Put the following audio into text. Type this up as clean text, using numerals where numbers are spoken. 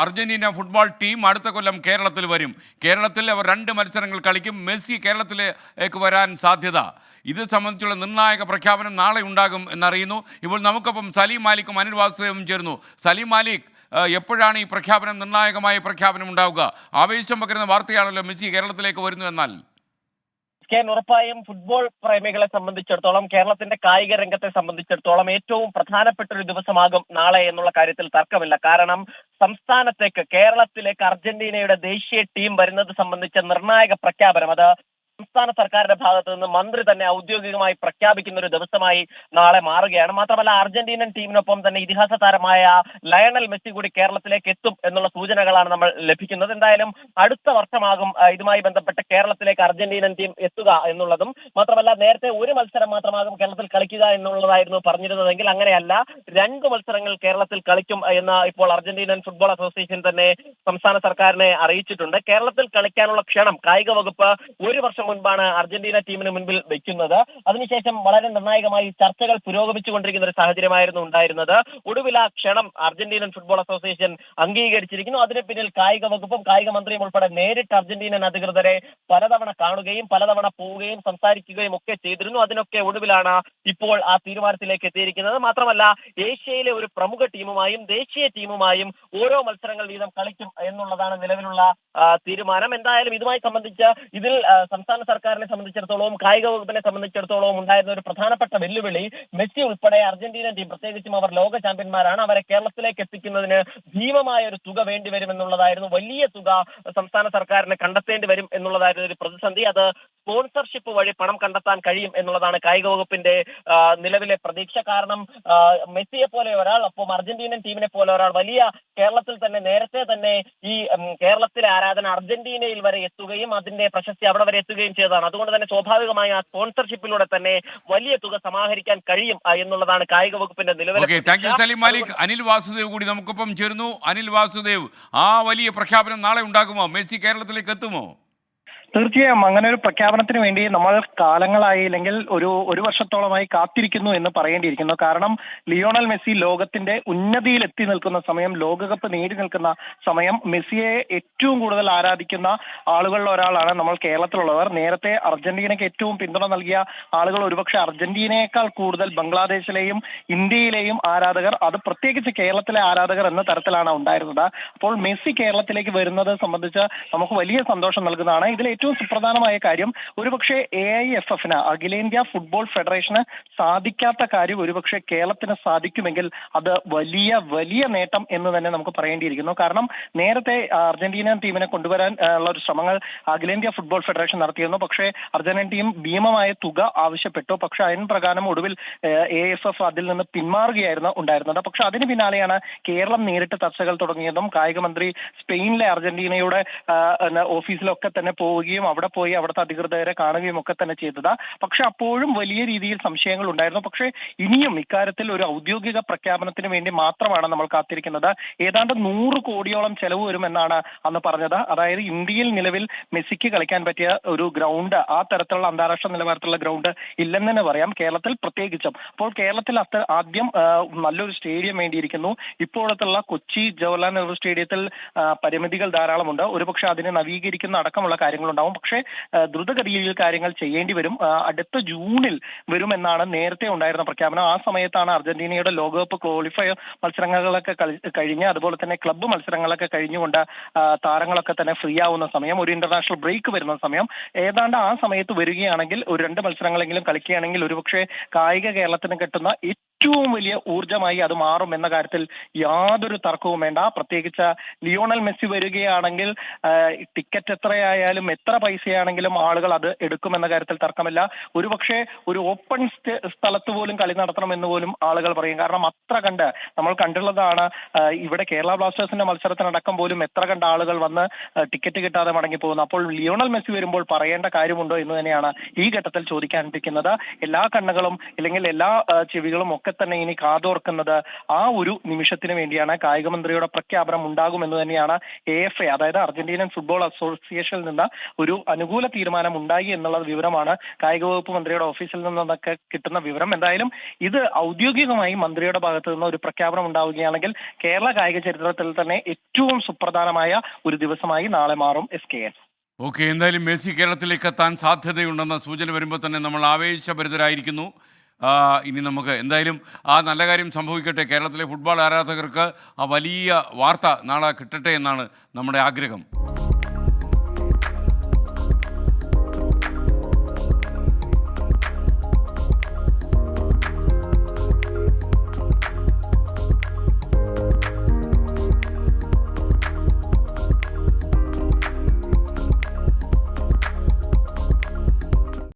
Argentina football team അടുത്ത കൊല്ലം കേരളത്തിൽ വരും. കേരളത്തിൽ അവർ 2 മത്സരങ്ങൾ കളിക്കും. മെസ്സി കേരളത്തിലേക്ക് വരാൻ സാധ്യത. ഇത് സംബന്ധിച്ചുള്ള നിർണായക പ്രഖ്യാപനം നാളെ ഉണ്ടാകും എന്നറിയുന്നു. ഇപ്പോൾ നമുക്കൊപ്പം സലീം മാലിക്കും അനിൽ വാസുദേവും ചേർന്നു. സലീം മാലിക്, എപ്പോഴാണ് ഈ പ്രഖ്യാപനം, നിർണായകമായ പ്രഖ്യാപനം ഉണ്ടാവുക? ആവേശം പകരുന്ന വാർത്തയാണല്ലോ മെസ്സി കേരളത്തിലേക്ക് വരുന്നു എന്നാൽ. ഉറപ്പായും ഫുട്ബോൾ പ്രേമികളെ സംബന്ധിച്ചിടത്തോളം, കേരളത്തിന്റെ കായിക രംഗത്തെ സംബന്ധിച്ചിടത്തോളം ഏറ്റവും പ്രധാനപ്പെട്ട ഒരു ദിവസമാകും നാളെ എന്നുള്ള കാര്യത്തിൽ തർക്കമില്ല. കാരണം സംസ്ഥാനത്തേക്ക്, കേരളത്തിലേക്ക് അർജന്റീനയുടെ ദേശീയ ടീം വരുന്നത് സംബന്ധിച്ച നിർണായക പ്രഖ്യാപനം അത് സംസ്ഥാന സർക്കാരിന്റെ ഭാഗത്ത് നിന്ന് മന്ത്രി തന്നെ ഔദ്യോഗികമായി പ്രഖ്യാപിക്കുന്ന ഒരു ദിവസമായി നാളെ മാറുകയാണ്. മാത്രമല്ല, അർജന്റീനൻ ടീമിനൊപ്പം തന്നെ ഇതിഹാസ താരമായ ലയണൽ മെസ്സി കൂടി കേരളത്തിലേക്ക് എത്തും എന്നുള്ള സൂചനകളാണ് നമ്മൾ ലഭിക്കുന്നത്. എന്തായാലും അടുത്ത വർഷമാകും ഇതുമായി ബന്ധപ്പെട്ട് കേരളത്തിലേക്ക് അർജന്റീനൻ ടീം എത്തുക എന്നുള്ളതും. മാത്രമല്ല, നേരത്തെ ഒരു മത്സരം മാത്രമാകും കേരളത്തിൽ കളിക്കുക എന്നുള്ളതായിരുന്നു പറഞ്ഞിരുന്നതെങ്കിൽ അങ്ങനെയല്ല, 2 മത്സരങ്ങൾ കേരളത്തിൽ കളിക്കും എന്ന് ഇപ്പോൾ അർജന്റീനൻ ഫുട്ബോൾ അസോസിയേഷൻ തന്നെ സംസ്ഥാന സർക്കാരിനെ അറിയിച്ചിട്ടുണ്ട്. കേരളത്തിൽ കളിക്കാനുള്ള ക്ഷണം കായിക വകുപ്പ് ഒരു വർഷം മുൻപാണ് അർജന്റീന ടീമിന് മുൻപിൽ വെക്കുന്നത്. അതിനുശേഷം വളരെ നിർണായകമായി ചർച്ചകൾ പുരോഗമിച്ചുകൊണ്ടിരിക്കുന്ന ഒരു സാഹചര്യമായിരുന്നു ഉണ്ടായിരുന്നത്. ഒടുവിൽ ആ ക്ഷണം അർജന്റീനൻ ഫുട്ബോൾ അസോസിയേഷൻ അംഗീകരിച്ചിരിക്കുന്നു. അതിന് പിന്നിൽ കായിക വകുപ്പും കായിക മന്ത്രിയും ഉൾപ്പെടെ നേരിട്ട് അർജന്റീനൻ അധികൃതരെ പലതവണ കാണുകയും പലതവണ പോവുകയും സംസാരിക്കുകയും ഒക്കെ ചെയ്തിരുന്നു. അതിനൊക്കെ ഒടുവിലാണ് ഇപ്പോൾ ആ തീരുമാനത്തിലേക്ക് എത്തിയിരിക്കുന്നത്. മാത്രമല്ല, ഏഷ്യയിലെ ഒരു പ്രമുഖ ടീമുമായും ദേശീയ ടീമുമായും ഓരോ മത്സരങ്ങൾ വീതം കളിക്കും എന്നുള്ളതാണ് നിലവിലുള്ള തീരുമാനം. എന്തായാലും ഇതുമായി സംബന്ധിച്ച് ഇതിൽ സംസ്ഥാന സർക്കാരിനെ സംബന്ധിച്ചിടത്തോളം, കായിക വകുപ്പിനെ സംബന്ധിച്ചിടത്തോളം ഉണ്ടായിരുന്ന ഒരു പ്രധാനപ്പെട്ട വെല്ലുവിളി, മെസ്സി ഉൾപ്പെടെ അർജന്റീന ടീം, പ്രത്യേകിച്ചും അവർ ലോക ചാമ്പ്യന്മാരാണ്, അവരെ കേരളത്തിലേക്ക് എത്തിക്കുന്നതിന് ഭീമമായ ഒരു തുക വേണ്ടിവരും എന്നുള്ളതായിരുന്നു. വലിയ തുക സംസ്ഥാന സർക്കാരിന് കണ്ടെത്തേണ്ടി വരും എന്നുള്ളതായിരുന്നു ഒരു പ്രതിസന്ധി. അത് സ്പോൺസർഷിപ്പ് വഴി പണം കണ്ടെത്താൻ കഴിയും എന്നുള്ളതാണ് കായിക വകുപ്പിന്റെ നിലവിലെ പ്രതീക്ഷ. കാരണം മെസ്സിയെ പോലെ ഒരാൾ, ഒപ്പം അർജന്റീനൻ ടീമിനെ പോലെ ഒരാൾ, വലിയ കേരളത്തിൽ തന്നെ നേരത്തെ തന്നെ ഈ കേരളത്തിലെ ആരാധന അർജന്റീനയിൽ വരെ എത്തുകയും അതിന്റെ പ്രശസ്തി അവിടെ വരെ എത്തുകയും ചെയ്തതാണ്. അതുകൊണ്ട് തന്നെ സ്വാഭാവികമായി ആ സ്പോൺസർഷിപ്പിലൂടെ തന്നെ വലിയ തുക സമാഹരിക്കാൻ കഴിയും എന്നുള്ളതാണ് കായിക വകുപ്പിന്റെ നിലവിലെ. Thank you Salim Malik. അനിൽ വാസുദേവ് കൂടി നമുക്കൊപ്പം ചേരുന്നു. അനിൽ വാസുദേവ്, ആ വലിയ പ്രഖ്യാപനം നാളെ ഉണ്ടാകുമോ? മെസ്സി കേരളത്തിലേക്ക് എത്തുമോ? തീർച്ചയായും അങ്ങനെ ഒരു പ്രഖ്യാപനത്തിന് വേണ്ടി നമ്മൾ കാലങ്ങളായി, അല്ലെങ്കിൽ ഒരു വർഷത്തോളമായി കാത്തിരിക്കുന്നു എന്ന് പറയേണ്ടിയിരിക്കുന്നു. കാരണം ലിയോണൽ മെസ്സി ലോകത്തിന്റെ ഉന്നതിയിൽ എത്തി നിൽക്കുന്ന സമയം, ലോകകപ്പ് നേടി നിൽക്കുന്ന സമയം, മെസ്സിയെ ഏറ്റവും കൂടുതൽ ആരാധിക്കുന്ന ആളുകളിൽ ഒരാളാണ് നമ്മൾ കേരളത്തിലുള്ളവർ. നേരത്തെ അർജന്റീനയ്ക്ക് ഏറ്റവും പിന്തുണ നൽകിയ ആളുകൾ ഒരുപക്ഷെ അർജന്റീനയേക്കാൾ കൂടുതൽ ബംഗ്ലാദേശിലെയും ഇന്ത്യയിലെയും ആരാധകർ, അത് പ്രത്യേകിച്ച് കേരളത്തിലെ ആരാധകർ എന്ന തരത്തിലാണ് ഉണ്ടായിരുന്നത്. അപ്പോൾ മെസ്സി കേരളത്തിലേക്ക് വരുന്നത് സംബന്ധിച്ച് നമുക്ക് വലിയ സന്തോഷം നൽകുന്നതാണ്. ഇതിൽ ഏറ്റവും സുപ്രധാനമായ കാര്യം, ഒരുപക്ഷെ AIFF-ന്, അഖിലേന്ത്യാ ഫുട്ബോൾ ഫെഡറേഷന് സാധിക്കാത്ത കാര്യം ഒരുപക്ഷെ കേരളത്തിന് സാധിക്കുമെങ്കിൽ അത് വലിയ വലിയ നേട്ടം എന്ന് തന്നെ നമുക്ക് പറയേണ്ടിയിരിക്കുന്നു. കാരണം നേരത്തെ അർജന്റീനൻ ടീമിനെ കൊണ്ടുവരാൻ ഉള്ള ഒരു ശ്രമങ്ങൾ അഖിലേന്ത്യാ ഫുട്ബോൾ ഫെഡറേഷൻ നടത്തിയിരുന്നു. പക്ഷേ അർജന്റീന ടീം ഭീമമായ തുക ആവശ്യപ്പെട്ടു. പക്ഷെ അതിന് പ്രകാരം ഒടുവിൽ AIFF അതിൽ നിന്ന് പിന്മാറുകയായിരുന്നു ഉണ്ടായിരുന്നത്. പക്ഷെ അതിന് പിന്നാലെയാണ് കേരളം നേരിട്ട് ചർച്ചകൾ തുടങ്ങിയതും കായിക മന്ത്രി സ്പെയിനിലെ അർജന്റീനയുടെ ഓഫീസിലൊക്കെ തന്നെ പോവുകയും അവിടെ പോയി അവിടുത്തെ അധികൃതരെ കാണുകയും ഒക്കെ തന്നെ ചെയ്തത്. പക്ഷെ അപ്പോഴും വലിയ രീതിയിൽ സംശയങ്ങൾ ഉണ്ടായിരുന്നു. പക്ഷേ ഇനിയും ഇക്കാര്യത്തിൽ ഒരു ഔദ്യോഗിക പ്രഖ്യാപനത്തിന് വേണ്ടി മാത്രമാണ് നമ്മൾ കാത്തിരിക്കുന്നത്. ഏതാണ്ട് 100 കോടിയോളം ചെലവ് വരുമെന്നാണ് അന്ന് പറഞ്ഞത്. അതായത് ഇന്ത്യയിൽ നിലവിൽ മെസ്സിക്ക് കളിക്കാൻ പറ്റിയ ഒരു ഗ്രൗണ്ട്, ആ തരത്തിലുള്ള അന്താരാഷ്ട്ര നിലവാരത്തിലുള്ള ഗ്രൗണ്ട് ഇല്ലെന്ന് തന്നെ പറയാം, കേരളത്തിൽ പ്രത്യേകിച്ചും. അപ്പോൾ കേരളത്തിൽ ആദ്യം നല്ലൊരു സ്റ്റേഡിയം വേണ്ടിയിരിക്കുന്നു. ഇപ്പോഴത്തുള്ള കൊച്ചി ജവഹർലാൽ നെഹ്റു സ്റ്റേഡിയത്തിൽ പരിമിതികൾ ധാരാളമുണ്ട്. ഒരുപക്ഷെ അതിനെ നവീകരിക്കുന്ന അടക്കമുള്ള കാര്യങ്ങളുണ്ടാവും. പക്ഷേ ദ്രുതഗതിയിൽ കാര്യങ്ങൾ ചെയ്യേണ്ടി വരും. അടുത്ത ജൂണിൽ വരുമെന്നാണ് നേരത്തെ ഉണ്ടായിരുന്ന പ്രഖ്യാപനം. ആ സമയത്താണ് അർജന്റീനയുടെ ലോകകപ്പ് ക്വാളിഫയർ മത്സരങ്ങളൊക്കെ കഴിഞ്ഞ്, അതുപോലെ തന്നെ ക്ലബ്ബ് മത്സരങ്ങളൊക്കെ കഴിഞ്ഞുകൊണ്ട് താരങ്ങളൊക്കെ തന്നെ ഫ്രീ ആവുന്ന സമയം, ഒരു ഇന്റർനാഷണൽ ബ്രേക്ക് വരുന്ന സമയം. ഏതാണ്ട് ആ സമയത്ത് വരികയാണെങ്കിൽ, ഒരു 2 മത്സരങ്ങളെങ്കിലും കളിക്കുകയാണെങ്കിൽ ഒരുപക്ഷെ കായിക കേരളത്തിന് കിട്ടുന്ന ഏറ്റവും വലിയ ഊർജ്ജമായി അത് മാറും എന്ന കാര്യത്തിൽ യാതൊരു തർക്കവും വേണ്ട. പ്രത്യേകിച്ച് ലിയോണൽ മെസ്സി വരികയാണെങ്കിൽ ടിക്കറ്റ് എത്രയായാലും എത്ര പൈസയാണെങ്കിലും ആളുകൾ അത് എടുക്കുമെന്ന കാര്യത്തിൽ തർക്കമില്ല. ഒരുപക്ഷെ ഒരു ഓപ്പൺ സ്ഥലത്ത് പോലും കളി നടത്തണമെന്ന് പോലും ആളുകൾ പറയും. കാരണം അത്ര കണ്ട് നമ്മൾ കണ്ടുള്ളതാണ്. ഇവിടെ കേരള ബ്ലാസ്റ്റേഴ്സിന്റെ മത്സരത്തിനടക്കം പോലും എത്ര കണ്ട ആളുകൾ വന്ന് ടിക്കറ്റ് കിട്ടാതെ മടങ്ങി പോകുന്നു. അപ്പോൾ ലിയോണൽ മെസ്സി വരുമ്പോൾ പറയേണ്ട കാര്യമുണ്ടോ എന്ന് തന്നെയാണ് ഈ ഘട്ടത്തിൽ ചോദിക്കാനിരിക്കുന്നത്. എല്ലാ കണ്ണുകളും അല്ലെങ്കിൽ എല്ലാ ചെവികളും ഒക്കെ ഒക്കെ തന്നെ ഇനി കാതോർക്കുന്നത് ആ ഒരു നിമിഷത്തിന് വേണ്ടിയാണ്. കായിക മന്ത്രിയുടെ പ്രഖ്യാപനം ഉണ്ടാകുമെന്ന് തന്നെയാണ് AFA, അതായത് അർജന്റീനൻ ഫുട്ബോൾ അസോസിയേഷനിൽ നിന്ന് ഒരു അനുകൂല തീരുമാനം ഉണ്ടായി എന്നുള്ള വിവരമാണ് കായിക വകുപ്പ് മന്ത്രിയുടെ ഓഫീസിൽ നിന്നൊക്കെ കിട്ടുന്ന വിവരം. എന്തായാലും ഇത് ഔദ്യോഗികമായി മന്ത്രിയുടെ ഭാഗത്ത് നിന്ന് ഒരു പ്രഖ്യാപനം ഉണ്ടാവുകയാണെങ്കിൽ കേരള കായിക ചരിത്രത്തിൽ തന്നെ ഏറ്റവും സുപ്രധാനമായ ഒരു ദിവസമായി നാളെ മാറും. SKN. ഓക്കെ, എന്തായാലും മെസ്സി കേരളത്തിലേക്ക് എത്താൻ സാധ്യതയുണ്ടെന്ന സൂചന വരുമ്പോൾ തന്നെ നമ്മൾ ആവേശഭരിതരായിരിക്കുന്നു. ഇനി നമുക്ക് എന്തായാലും ആ നല്ല കാര്യം സംഭവിക്കട്ടെ. കേരളത്തിലെ ഫുട്ബോൾ ആരാധകർക്ക് ആ വലിയ വാർത്ത നാളെ കിട്ടട്ടെ എന്നാണ് നമ്മുടെ ആഗ്രഹം.